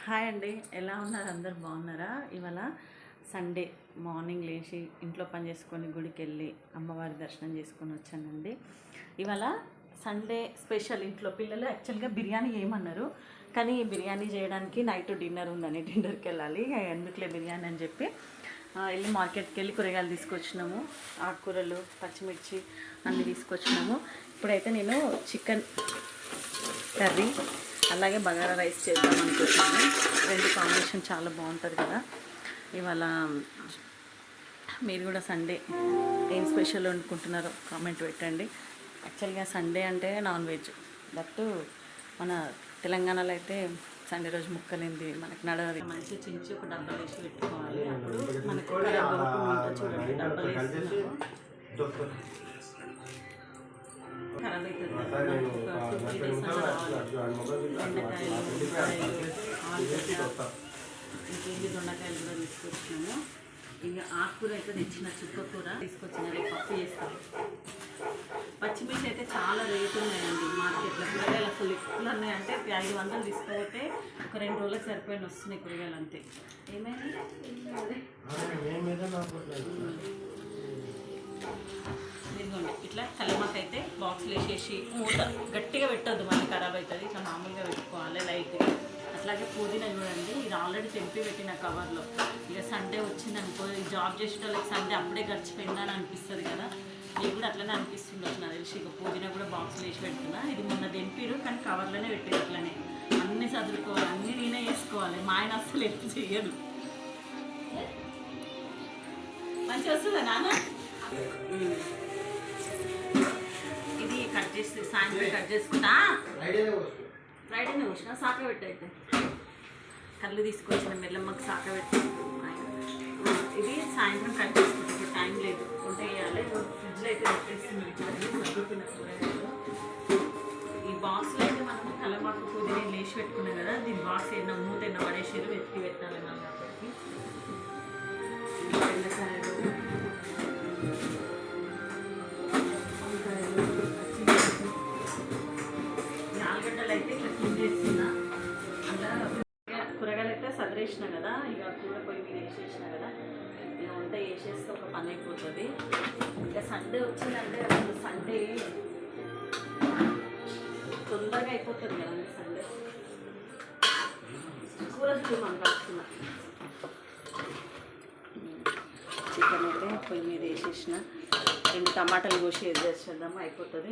Hi అండి, ఎలా ఉన్నారు? అందరు బాగున్నారా? ఇవాళ సండే మార్నింగ్ లేచి ఇంట్లో పని చేసుకొని గుడికి వెళ్ళి అమ్మవారి దర్శనం చేసుకొని వచ్చానండి. ఇవాళ సండే స్పెషల్. ఇంట్లో పిల్లలు యాక్చువల్గా బిర్యానీ చేయమన్నారు, కానీ బిర్యానీ చేయడానికి నైట్ డిన్నర్ ఉందని డిన్నర్కి వెళ్ళాలి, ఎందుకులే బిర్యానీ అని చెప్పి వెళ్ళి మార్కెట్కి వెళ్ళి కూరగాయలు తీసుకొచ్చినాము. ఆకుకూరలు, పచ్చిమిర్చి అన్నీ తీసుకొచ్చినాము. ఇప్పుడైతే నేను చికెన్ కర్రీ అలాగే బగారా రైస్ చేద్దాం అనుకుంటున్నాను. రెండు కాంబినేషన్ చాలా బాగుంటుంది కదా. ఇవాళ మీరు కూడా సండే ఏం స్పెషల్ వండుకుంటున్నారో కామెంట్ పెట్టండి. యాక్చువల్గా సండే అంటే నాన్ వెజ్, దట్టు మన తెలంగాణలో అయితే సండే రోజు ముక్కలేంది మనకి నడవది. మంచిగా చించి ఒక డబ్బాలు వేసి పెట్టుకోవాలి. అప్పుడు మనకి చూడండి, డబ్బాలు వేస్తున్నాము. ఖరాబ్ అవుతుంది కదా, ఒక 2-3 days ఇంకేంటి దొండకాయలు కూడా తీసుకొచ్చినాము. ఇంకా ఆకుకూర అయితే తెచ్చిన చుక్కకూర తీసుకొచ్చిన, రేపు పప్పు చేస్తాను. పచ్చిమిర్చి అయితే చాలా రేటు ఉన్నాయండి మార్కెట్లో. కూరగాయలు అసలు ఎక్కువ ఉన్నాయి, అంటే 500 తీసుకపోతే ఒక 2 రోజులకు సరిపోయిన వస్తున్నాయి కూరగాయలు అంతే. ఏమైంది ఇదిగోండి, ఇట్లా కలమాక అయితే బాక్స్లో వేసేసి మూత గట్టిగా పెట్టద్దు, మళ్ళీ ఖరాబ్ అవుతుంది. ఇట్లా మామూలుగా పెట్టుకోవాలి లైట్గా. అట్లాగే పుదీనా చూడండి, ఇది ఆల్రెడీ తెంపి పెట్టిన కవర్లో. ఇక సండే వచ్చింది అనుకో, ఈ జాబ్ చేసే వాళ్ళకి సండే అప్పుడే గడిచిపోయిందని అనిపిస్తుంది కదా, మీకు కూడా అట్లనే అనిపిస్తుంది నాకు తెలిసి. ఇక పుదీనా కూడా బాక్స్లో వేసి పెడుతున్నా. ఇది మొన్న తెంపిరు, కానీ కవర్లోనే పెట్టారు. అట్లనే అన్నీ చదువుకోవాలి, అన్నీ నేనే వేసుకోవాలి. మా ఆయన అసలు ఎప్పుడు చెయ్యదు. మంచిగా వస్తుందా నాన్న? ఇది కట్ చేసి సాయంత్రం కట్ చేసుకుంటా. ఫ్రైడేనే వచ్చిన సాక పెట్టి, అయితే కళ్ళు తీసుకొచ్చిన మెల్లమ్మకి సాక పెట్టి. ఇది సాయంత్రం కట్ చేసుకుంటా, ఇప్పుడు టైం లేదు. వంట వేయాలి, ఫ్రిడ్జ్లో అయితే పెట్టేస్తుంది. చదువుతున్న కూరగాయలు ఈ బాక్స్లో అయితే మనం కలమాకు పుదీనా లేచి పెట్టుకున్నాం కదా, దీని బాక్స్ ఏదైనా మూత ఏదైనా పడేసారు, వెతికి పెట్టాలి మళ్ళీ. అప్పటికి బెండకాయలు, అయితే ఇట్లా క్లీన్ చేస్తున్నా. అలా కూరగాయలు అయితే సదిరేసిన కదా, ఇక కూర పొయ్యి మీద వేసేసిన కదా, ఇక వంట వేసేస్తే ఒక పని అయిపోతుంది. ఇక సండే వచ్చిందంటే అసలు సండే తొందరగా అయిపోతుంది కదండి. సండే కూర మనం కలుపుతున్నా. చికెన్ అయితే పొయ్యి మీద వేసేసిన, 2 టమాటాలు కోసి వేసేద్దాము, అయిపోతుంది.